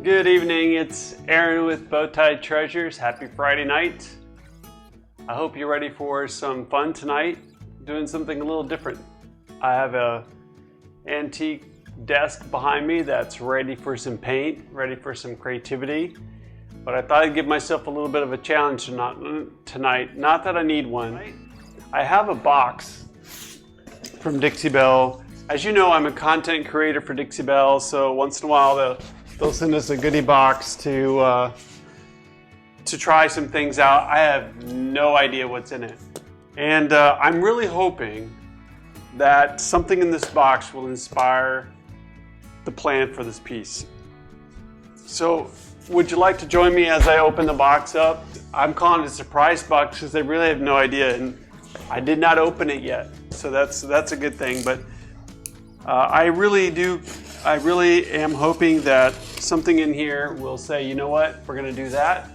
Good evening, it's Aaron with Bowtie Treasures. Happy Friday night. I hope you're ready for some fun tonight, doing something a little different. I have a antique desk behind me that's ready for some paint, ready for some creativity. But I thought I'd give myself a little bit of a challenge tonight. Not that I need one. I have a box from Dixie Belle. As you know, I'm a content creator for Dixie Belle, so once in a while they'll send us a goodie box to try some things out. I have no idea what's in it. And I'm really hoping that something in this box will inspire the plan for this piece. So would you like to join me as I open the box up? I'm calling it a surprise box because they really have no idea, and I did not open it yet. So that's a good thing. But I really am hoping that something in here will say, you know what, we're going to do that,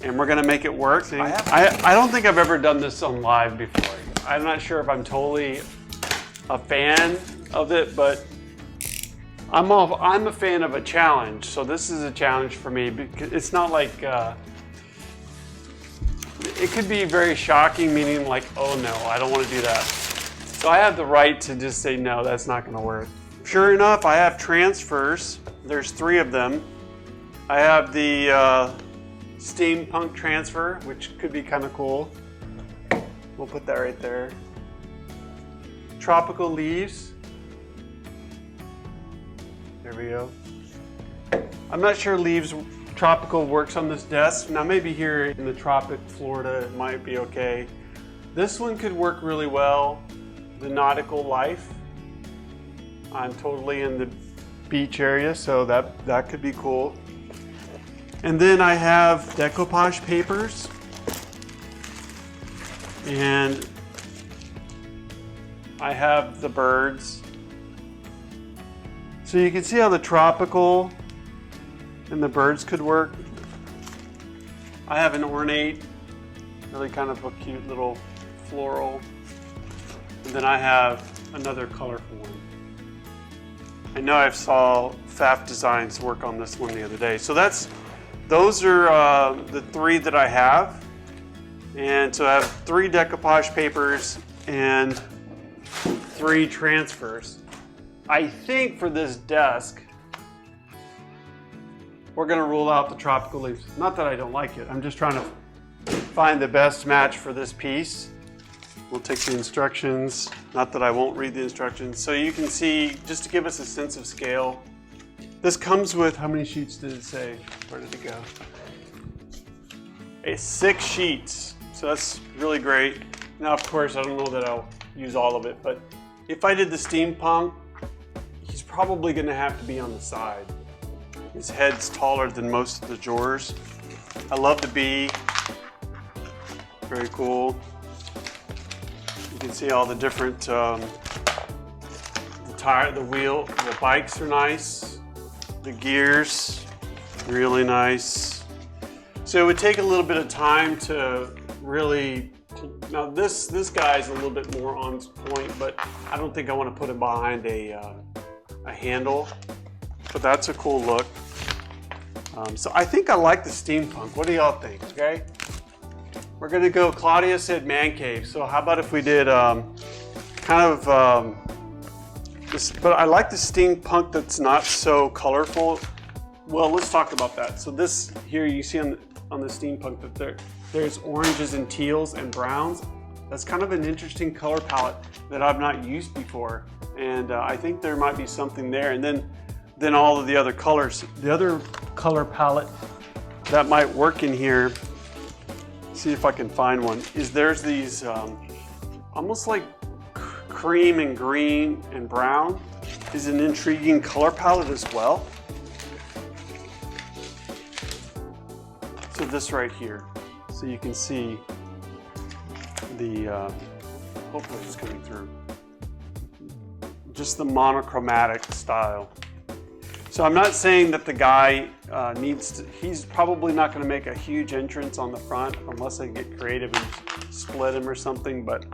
and we're going to make it work. I don't think I've ever done this on live before. I'm not sure if I'm totally a fan of it, but I'm a fan of a challenge. So this is a challenge for me because it's not like, it could be very shocking, meaning like, oh no, I don't want to do that. So I have the right to just say, no, that's not going to work. Sure enough, I have transfers. There's 3 of them. I have the steampunk transfer, which could be kind of cool. We'll put that right there. Tropical leaves. There we go. I'm not sure tropical works on this desk. Now maybe here in the tropic Florida it might be okay. This one could work really well. The nautical life. I'm totally in the beach area, so that could be cool. And then I have decoupage papers, and I have the birds. So you can see how the tropical and the birds could work. I have an ornate, really kind of a cute little floral. And then I have another colorful one. I know I saw Pfaff Designs work on this one the other day. So those are the 3 that I have. And so I have 3 decoupage papers and 3 transfers. I think for this desk, we're going to rule out the tropical leaves. Not that I don't like it. I'm just trying to find the best match for this piece. We'll take the instructions. Not that I won't read the instructions. So you can see, just to give us a sense of scale, this comes with, how many sheets did it say? Where did it go? 6 sheets. So that's really great. Now, of course, I don't know that I'll use all of it, but if I did the steampunk, he's probably going to have to be on the side. His head's taller than most of the drawers. I love the bee. Very cool. You can see all the different, the tire, the wheel, the bikes are nice. The gears, really nice. So it would take a little bit of time to really, now this guy's a little bit more on point, but I don't think I want to put it behind a handle, but that's a cool look. So I think I like the steampunk. What do y'all think, okay? We're going to go, Claudia said man cave. So how about if we did this, but I like the steampunk that's not so colorful. Well, let's talk about that. So this here, you see on the steampunk that there's oranges and teals and browns. That's kind of an interesting color palette that I've not used before. And I think there might be something there. And then all of the other colors. The other color palette that might work in here, see if I can find one, is there's these almost like cream and green and brown is an intriguing color palette as well. So this right here, so you can see the, hopefully it's coming through, just the monochromatic style. So I'm not saying that the guy he's probably not going to make a huge entrance on the front unless I get creative and split him or something, but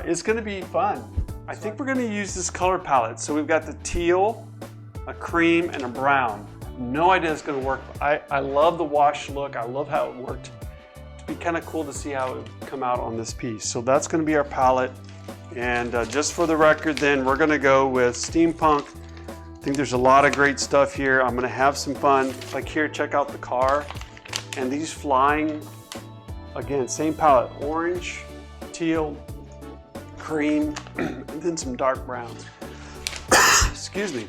it's going to be fun. I think we're going to use this color palette. So we've got the teal, a cream, and a brown. No idea it's gonna work. I love the wash look. I love how it worked. It'd be kind of cool to see how it would come out on this piece. So that's gonna be our palette. And just for the record then, we're gonna go with steampunk. I think there's a lot of great stuff here. I'm gonna have some fun. Like here, check out the car. And these flying, again, same palette, orange, teal, cream, and then some dark browns. Excuse me.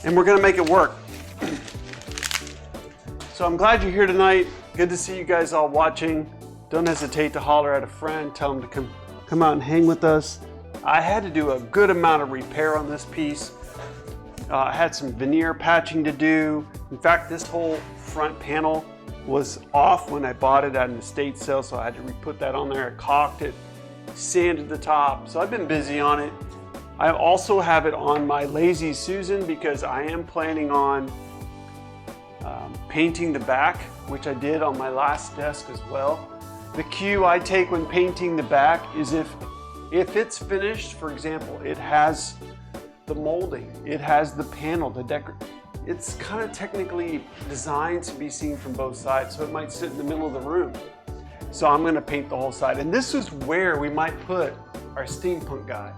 And we're gonna make it work. So I'm glad you're here tonight. Good to see you guys all watching. Don't hesitate to holler at a friend, tell them to come out and hang with us. I had to do a good amount of repair on this piece. I had some veneer patching to do. In fact, this whole front panel was off when I bought it at an estate sale, so I had to re-put that on there. I caulked it, sanded the top, so I've been busy on it. I also have it on my Lazy Susan because I am planning on painting the back, which I did on my last desk as well. The cue I take when painting the back is if it's finished, for example, it has the molding, it has the panel, the decor. It's kind of technically designed to be seen from both sides, so it might sit in the middle of the room. So I'm gonna paint the whole side. And this is where we might put our steampunk guy,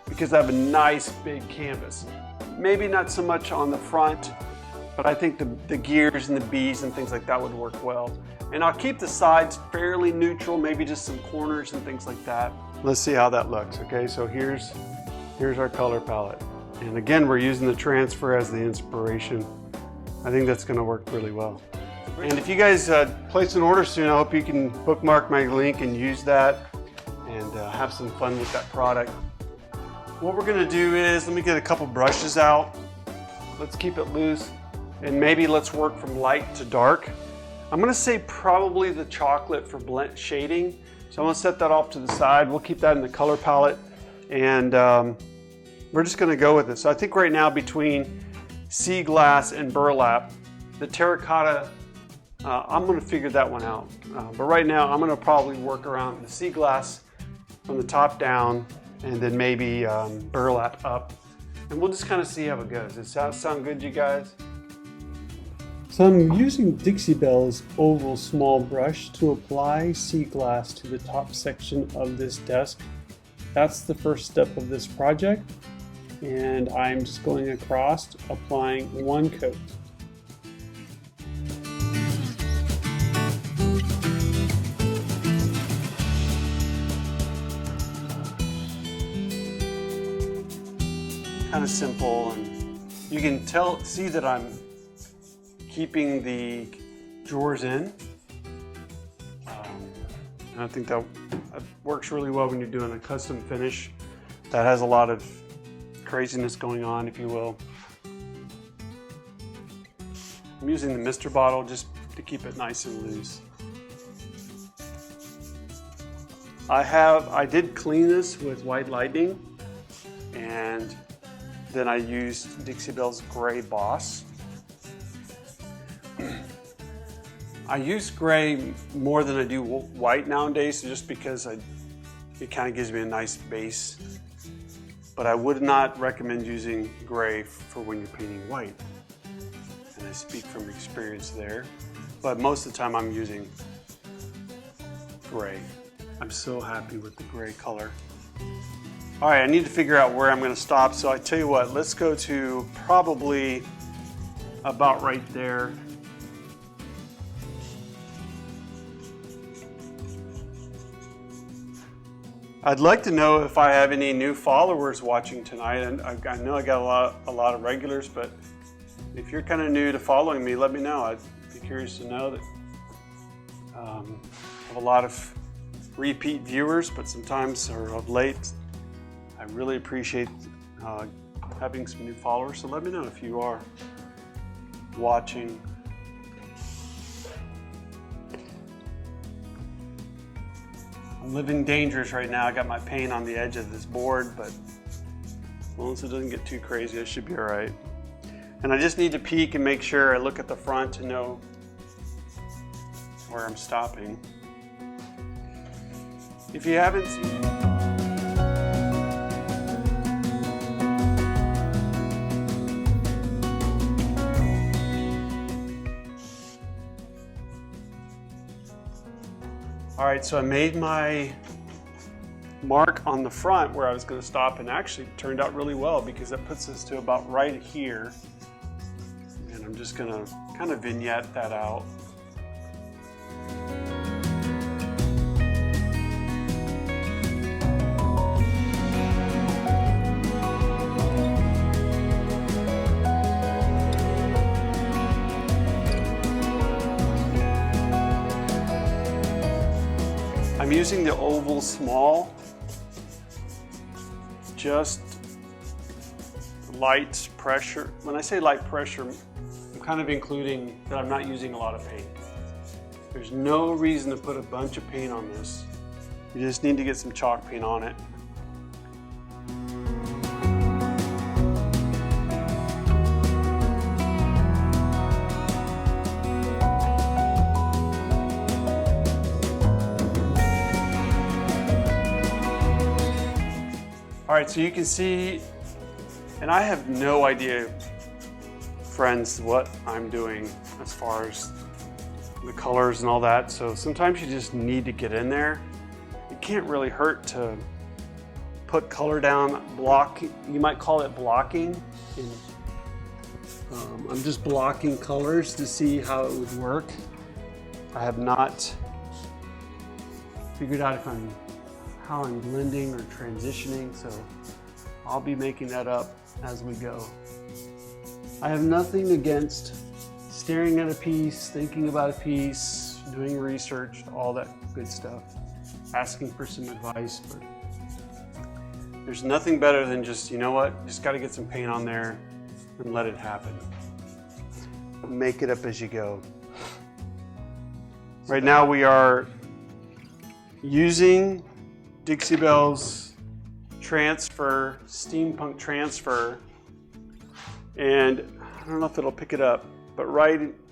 because I have a nice big canvas. Maybe not so much on the front, but I think the gears and the bees and things like that would work well. And I'll keep the sides fairly neutral, maybe just some corners and things like that. Let's see how that looks, okay? So here's our color palette. And again, we're using the transfer as the inspiration. I think that's gonna work really well. And if you guys place an order soon, I hope you can bookmark my link and use that and have some fun with that product. What we're gonna do is, let me get a couple brushes out. Let's keep it loose. And maybe let's work from light to dark. I'm gonna say probably the chocolate for blend shading. So I'm gonna set that off to the side. We'll keep that in the color palette. And we're just gonna go with it. So I think right now between sea glass and burlap, the terracotta, I'm gonna figure that one out. But right now I'm gonna probably work around the sea glass from the top down and then maybe burlap up. And we'll just kind of see how it goes. Does that sound good, you guys? So I'm using Dixie Belle's oval small brush to apply sea glass to the top section of this desk. That's the first step of this project. And I'm just going across, applying one coat. Kind of simple, and you can see that I'm keeping the drawers in. And I think that works really well when you're doing a custom finish that has a lot of craziness going on, if you will. I'm using the mister bottle just to keep it nice and loose. I did clean this with White Lightning, and then I used Dixie Belle's Gray Boss. I use gray more than I do white nowadays, just because it kind of gives me a nice base. But I would not recommend using gray for when you're painting white. And I speak from experience there. But most of the time I'm using gray. I'm so happy with the gray color. All right, I need to figure out where I'm gonna stop. So I tell you what, let's go to probably about right there. I'd like to know if I have any new followers watching tonight, and I know I got a lot of regulars, but if you're kind of new to following me, let me know. I'd be curious to know that I have a lot of repeat viewers, but sometimes, or of late, I really appreciate having some new followers, so let me know if you are watching. I'm living dangerous right now. I got my paint on the edge of this board, but as long as it doesn't get too crazy, I should be all right. And I just need to peek and make sure I look at the front to know where I'm stopping. If you haven't seen All right, so I made my mark on the front where I was going to stop, and actually it turned out really well because that puts us to about right here. And I'm just going to kind of vignette that out. I'm using the oval small, just light pressure. When I say light pressure, I'm kind of including that I'm not using a lot of paint. There's no reason to put a bunch of paint on this. You just need to get some chalk paint on it. All right, so you can see, and I have no idea, friends, what I'm doing as far as the colors and all that. So sometimes you just need to get in there. It can't really hurt to put color down, block. You might call it blocking. I'm just blocking colors to see how it would work. I have not figured out how I'm blending or transitioning, so I'll be making that up as we go. I have nothing against staring at a piece, thinking about a piece, doing research, all that good stuff, asking for some advice, but there's nothing better than just, you know what, just gotta get some paint on there and let it happen. Make it up as you go. Right now we are using Dixie Belle's transfer, steampunk transfer, and I don't know if it'll pick it up, but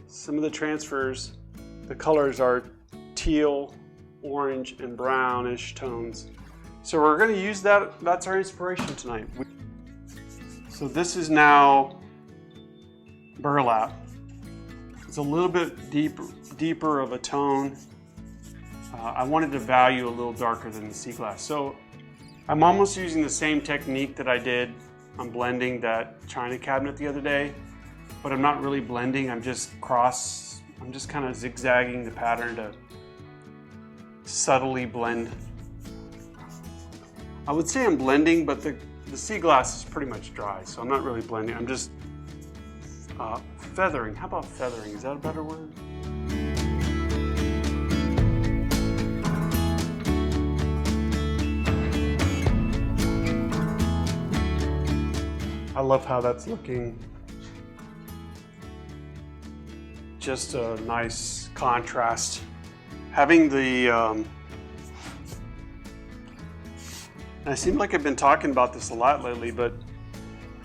some of the transfers, the colors are teal, orange, and brownish tones. So we're going to use that. That's our inspiration tonight. So this is now burlap. It's a little bit deeper of a tone. I wanted to value a little darker than the sea glass. So I'm almost using the same technique that I did on blending that china cabinet the other day, but I'm not really blending. I'm just kind of zigzagging the pattern to subtly blend. I would say I'm blending, but the sea glass is pretty much dry, so I'm not really blending. I'm just feathering. How about feathering? Is that a better word? I love how that's looking. Just a nice contrast. Having the, I seem like I've been talking about this a lot lately, but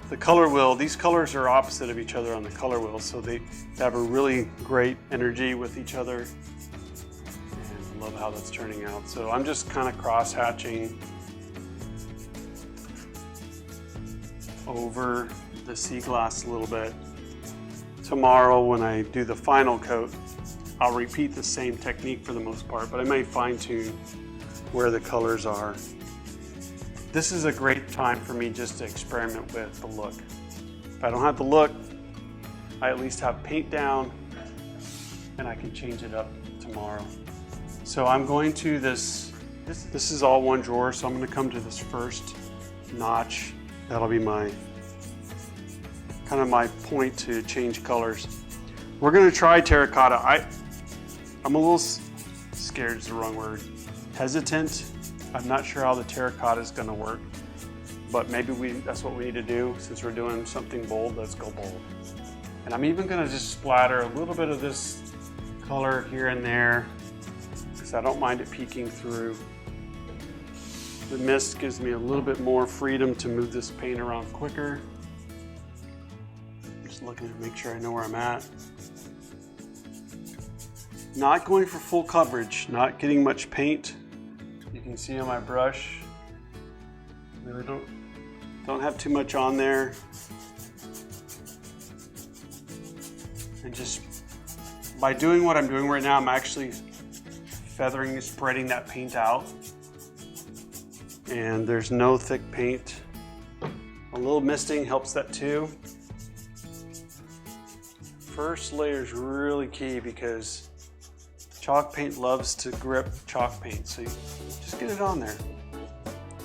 the color wheel, these colors are opposite of each other on the color wheel, so they have a really great energy with each other. And I love how that's turning out. So I'm just kind of cross-hatching over the sea glass a little bit. Tomorrow when I do the final coat, I'll repeat the same technique for the most part, but I may fine-tune where the colors are. This is a great time for me just to experiment with the look. If I don't have the look, I at least have paint down and I can change it up tomorrow. So I'm going to this is all one drawer, so I'm going to come to this first notch. That'll be my point to change colors. We're going to try terracotta. I'm a little scared is the wrong word. Hesitant. I'm not sure how the terracotta is going to work, but maybe that's what we need to do. Since we're doing something bold, let's go bold. And I'm even going to just splatter a little bit of this color here and there because I don't mind it peeking through. The mist gives me a little bit more freedom to move this paint around quicker. Just looking to make sure I know where I'm at. Not going for full coverage, not getting much paint. You can see on my brush, really don't have too much on there. And just by doing what I'm doing right now, I'm actually feathering is spreading that paint out. And there's no thick paint. A little misting helps that too. First layer is really key because chalk paint loves to grip chalk paint, so you just get it on there.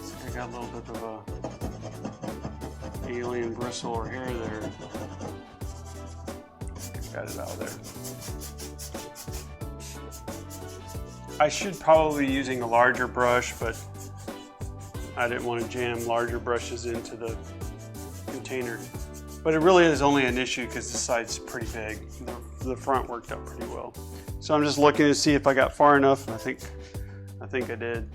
So I got a little bit of a alien bristle or hair there. Got it out of there. I should probably be using a larger brush, but I didn't want to jam larger brushes into the container. But it really is only an issue because the side's pretty big. The front worked out pretty well. So I'm just looking to see if I got far enough, and I think I did.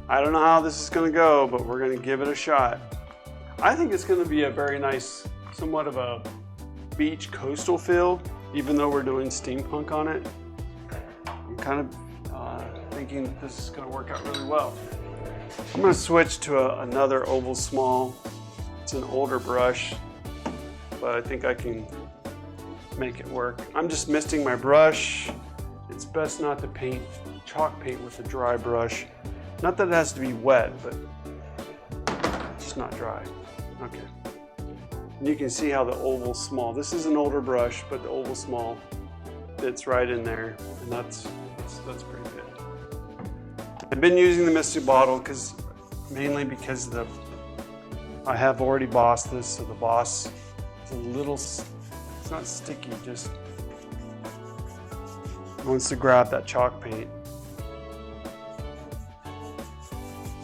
I don't know how this is going to go, but we're going to give it a shot. I think it's going to be a very nice, somewhat of a beach coastal feel, even though we're doing steampunk on it. I'm kind of thinking that this is going to work out really well. I'm going to switch to another oval small. It's an older brush, but I think I can make it work. I'm just misting my brush. It's best not to paint chalk paint with a dry brush. Not that it has to be wet, but it's just not dry. Okay. And you can see how the oval small, this is an older brush, but the oval small fits right in there, and that's pretty good. I've been using the mystery bottle mainly because I have already bossed this, so the boss is a little, it's not sticky, just wants to grab that chalk paint.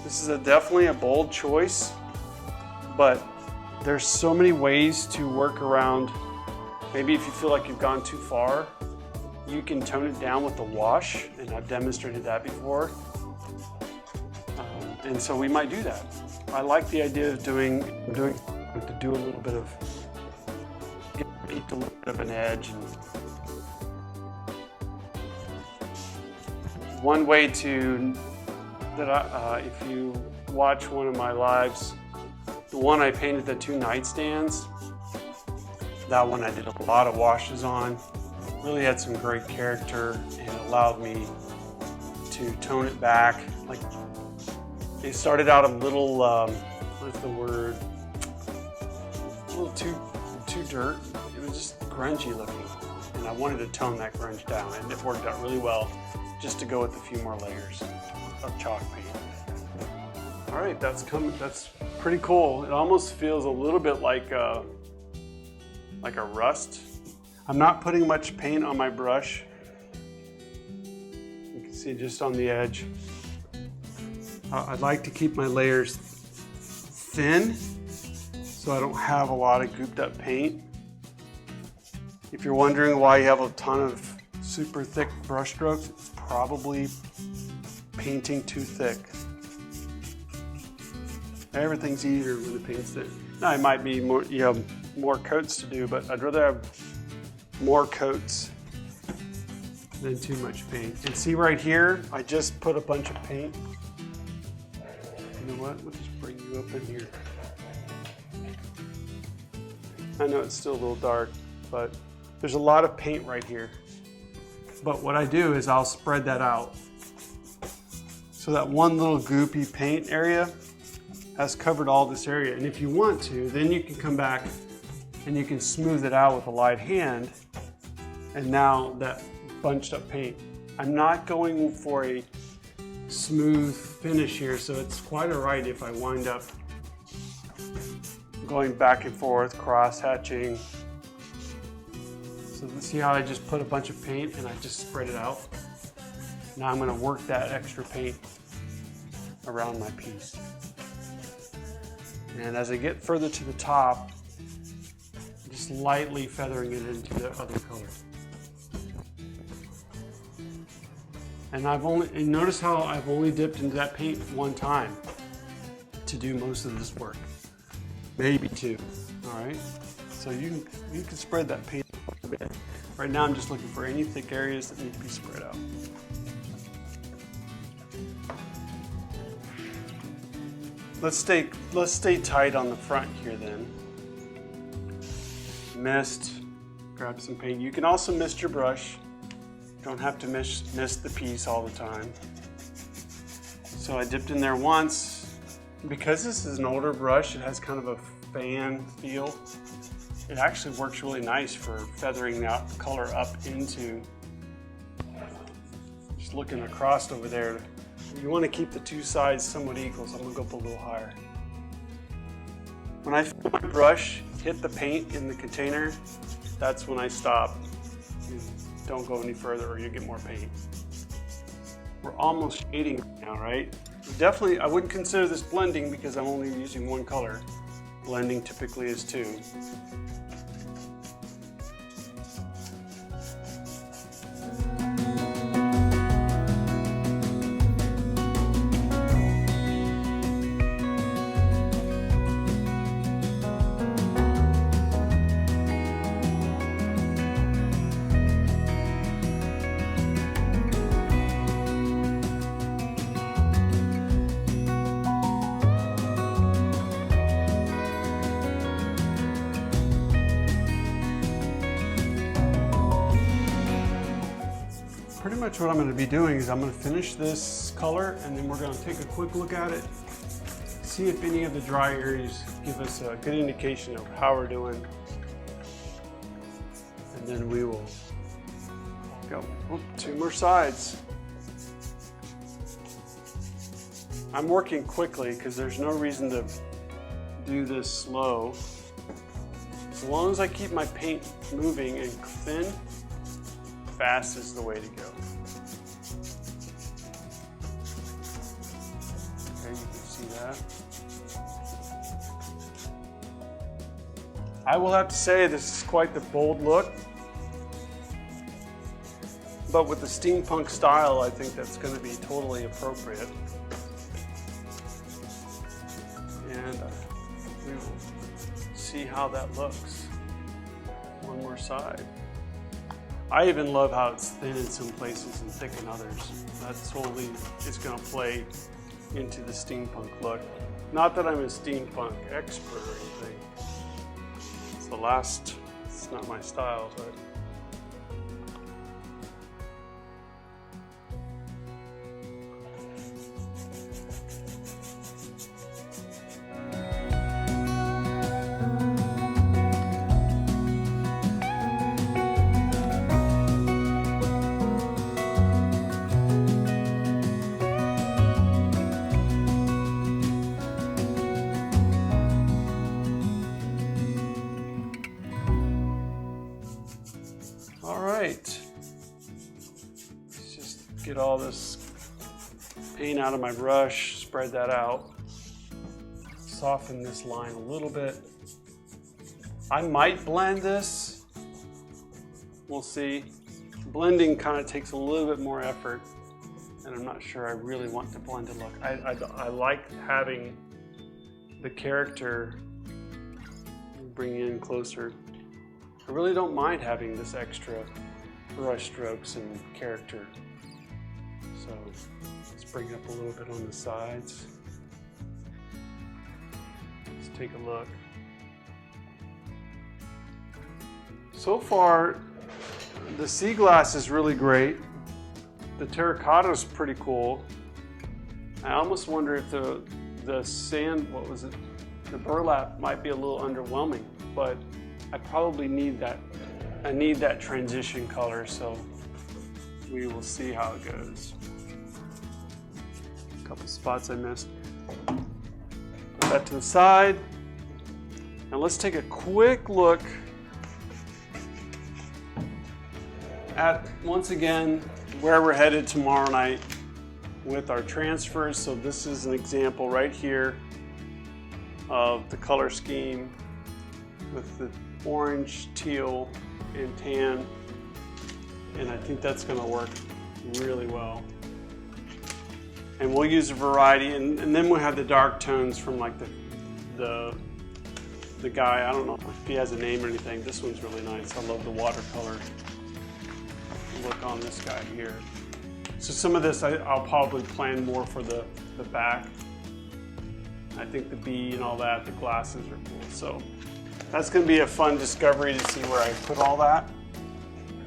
This is definitely a bold choice, but there's so many ways to work around. Maybe if you feel like you've gone too far, you can tone it down with the wash, and I've demonstrated that before. And so we might do that. I like the idea of do a little bit of, give paint a little bit of an edge. And one way if you watch one of my lives, the one I painted the 2 nightstands, that one I did a lot of washes on. Really had some great character and allowed me to tone it back. Like, it started out a little, what's the word? A little too dirt. It was just grungy looking, and I wanted to tone that grunge down, and it worked out really well just to go with a few more layers of chalk paint. All right, that's pretty cool. It almost feels a little bit like a rust. I'm not putting much paint on my brush. You can see just on the edge. I'd like to keep my layers thin so I don't have a lot of gooped up paint. If you're wondering why you have a ton of super thick brush strokes, it's probably painting too thick. Everything's easier when the paint's thin. Now it might be more, you have more coats to do, but I'd rather have more coats than too much paint. And see right here, I just put a bunch of paint. You know what? We'll just bring you up in here. I know it's still a little dark, but there's a lot of paint right here. But what I do is I'll spread that out. So that one little goopy paint area has covered all this area. And if you want to, then you can come back and you can smooth it out with a light hand. And now that bunched up paint. I'm not going for a smooth finish here, so it's quite all right if I wind up going back and forth, cross-hatching. So see how I just put a bunch of paint and I just spread it out? Now I'm going to work that extra paint around my piece. And as I get further to the top, just lightly feathering it into the other color. And notice how I've only dipped into that paint one time to do most of this work. Maybe two, all right? So you can spread that paint a bit. Right now I'm just looking for any thick areas that need to be spread out. Let's stay tight on the front here then. Mist, grab some paint. You can also mist your brush. Don't have to mist the piece all the time. So I dipped in there once. Because this is an older brush, it has kind of a fan feel. It actually works really nice for feathering that color up into, just looking across over there. You want to keep the two sides somewhat equal, so I'm going to go up a little higher. When I feel my brush hit the paint in the container, that's when I stop. You don't go any further or you get more paint. We're almost shading now, right? Definitely, I wouldn't consider this blending because I'm only using one color. Blending typically is two. Pretty much what I'm going to be doing is I'm going to finish this color and then we're going to take a quick look at it, see if any of the dry areas give us a good indication of how we're doing, and then we will go. Two more sides. I'm working quickly because there's no reason to do this slow. As long as I keep my paint moving and thin, fast is the way to go. Okay, you can see that. I will have to say this is quite the bold look, but with the steampunk style, I think that's going to be totally appropriate. And we will see how that looks. One more side. I even love how it's thin in some places and thick in others. That totally is going to play into the steampunk look. Not that I'm a steampunk expert or anything. It's not my style, but let's just get all this paint out of my brush, spread that out, soften this line a little bit. I might blend this, we'll see. Blending kind of takes a little bit more effort, and I'm not sure I really want to blend it. Look, I like having the character bring in closer. I really don't mind having this extra brush strokes and character. So let's bring it up a little bit on the sides. Let's take a look. So far, The sea glass is really great. The terracotta is pretty cool. I almost wonder if the sand, what was it? The burlap might be a little underwhelming, but I probably need that. I need that transition color, so we will see how it goes. A couple spots I missed. Put that to the side. Now let's take a quick look at, once again, where we're headed tomorrow night with our transfers. So this is an example right here of the color scheme with the orange, teal, and tan. And I think that's going to work really well. And we'll use a variety, and then we'll have the dark tones from like the guy. I don't know if he has a name or anything. This one's really nice. I love the watercolor look on this guy here. So some of this I'll probably plan more for the back. I think the bee and all that, the glasses are cool. So that's going to be a fun discovery to see where I put all that.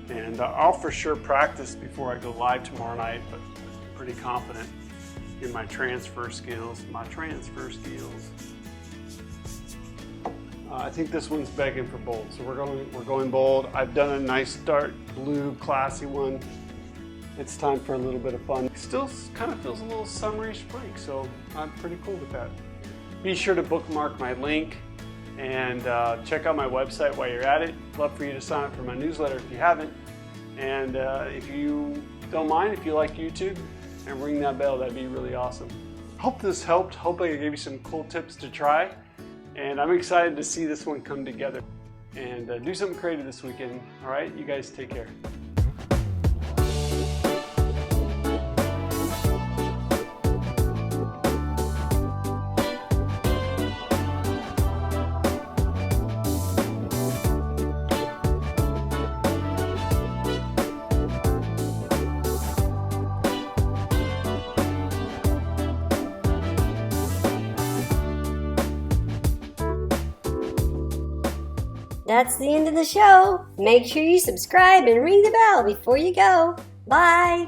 And I'll for sure practice before I go live tomorrow night, but I'm pretty confident in my transfer skills. I think this one's begging for bold, so we're going bold. I've done a nice dark blue, classy one. It's time for a little bit of fun. Still kind of feels a little summery spring, so I'm pretty cool with that. Be sure to bookmark my link and check out my website while you're at it. Love for you to sign up for my newsletter if you haven't. And if you don't mind, if you like YouTube, and ring that bell, that'd be really awesome. Hope this helped. Hope I gave you some cool tips to try. And I'm excited to see this one come together and do something creative this weekend. All right, you guys take care. That's the end of the show. Make sure you subscribe and ring the bell before you go. Bye.